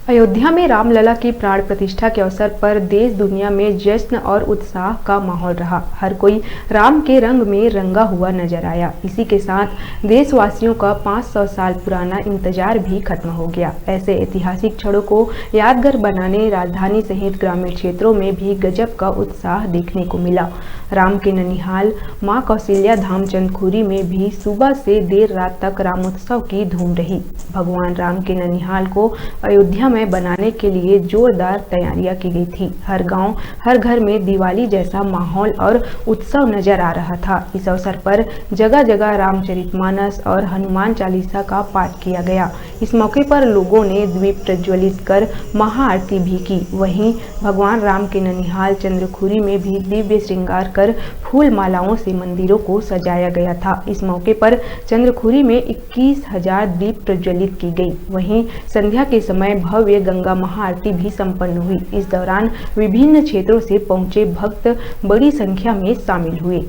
अयोध्या में रामलला की प्राण प्रतिष्ठा के अवसर पर देश दुनिया में जश्न और उत्साह का माहौल रहा। हर कोई राम के रंग में रंगा हुआ नजर आया। इसी के साथ देशवासियों का 500 साल पुराना इंतजार भी खत्म हो गया। ऐसे ऐतिहासिक क्षणों को यादगार बनाने राजधानी सहित ग्रामीण क्षेत्रों में भी गजब का उत्साह देखने को मिला। राम के ननिहाल मां कौशल्या धाम चंदखुरी में भी सुबह से देर रात तक रामोत्सव की धूम रही। भगवान राम के ननिहाल को अयोध्या में बनाने के लिए जोरदार तैयारियां की गई थी। हर गांव, हर घर में दिवाली जैसा माहौल और उत्सव नजर आ रहा था। इस अवसर पर जगह जगह रामचरितमानस और हनुमान चालीसा का पाठ किया गया। इस मौके पर लोगों ने दीप प्रज्वलित कर महाआरती भी की। वहीं भगवान राम के ननिहाल चंद्रखुरी में भी दिव्य श्रृंगार कर फूल मालाओं से मंदिरों को सजाया गया था। इस मौके पर चंद्रखुरी में 21,000 दीप प्रज्वलित की गई। वहीं संध्या के समय भव्य गंगा महाआरती भी संपन्न हुई। इस दौरान विभिन्न क्षेत्रों से पहुंचे भक्त बड़ी संख्या में शामिल हुए।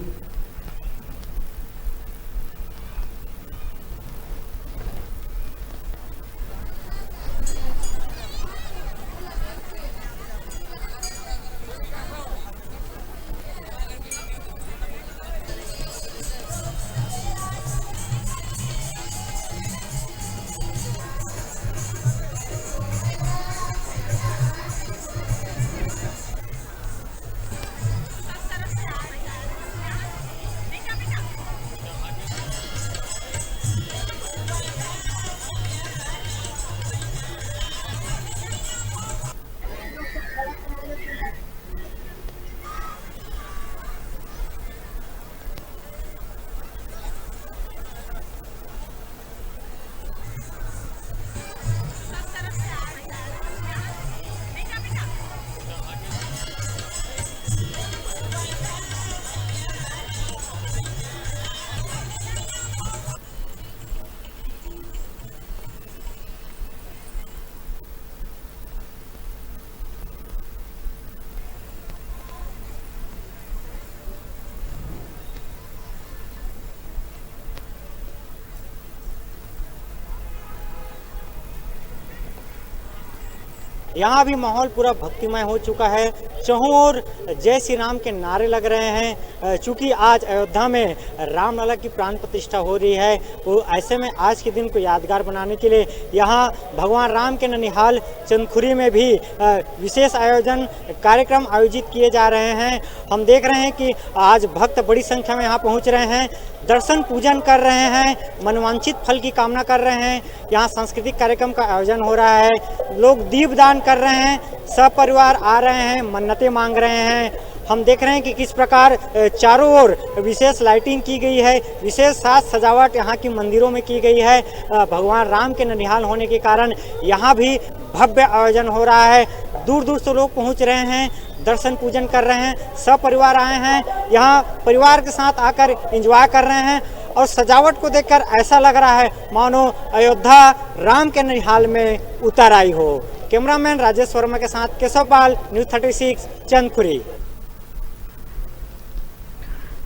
यहाँ भी माहौल पूरा भक्तिमय हो चुका है। चहुं ओर जय श्री राम के नारे लग रहे हैं। चूँकि आज अयोध्या में रामलला की प्राण प्रतिष्ठा हो रही है, वो ऐसे में आज के दिन को यादगार बनाने के लिए यहाँ भगवान राम के ननिहाल चंदखुरी में भी विशेष आयोजन कार्यक्रम आयोजित किए जा रहे हैं। हम देख रहे हैं कि आज भक्त बड़ी संख्या में यहाँ पहुँच रहे हैं, दर्शन पूजन कर रहे हैं, मनवांछित फल की कामना कर रहे हैं। यहाँ सांस्कृतिक कार्यक्रम का आयोजन हो रहा है, लोग दीपदान कर रहे हैं, सब परिवार आ रहे हैं, मन्नतें मांग रहे हैं। हम देख रहे हैं कि किस प्रकार चारों ओर विशेष लाइटिंग की गई है, विशेष साज सजावट यहाँ की मंदिरों में की गई है। भगवान राम के ननिहाल होने के कारण यहाँ भी भव्य आयोजन हो रहा है। दूर दूर से लोग पहुँच रहे हैं, दर्शन पूजन कर रहे हैं, सब परिवार आए हैं, यहाँ परिवार के साथ आकर एंजॉय कर रहे हैं। और सजावट को देखकर ऐसा लग रहा है मानो अयोध्या राम के ननिहाल में उतर आई हो। कैमरामैन राजेश वर्मा के साथ केशव पाल, न्यूज़ 36 चंदखुरी।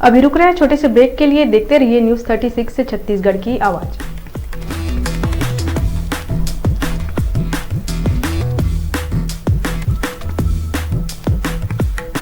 अभी रुक रहे हैं छोटे से ब्रेक के लिए। देखते रहिए न्यूज़ 36 से छत्तीसगढ़ की आवाज़।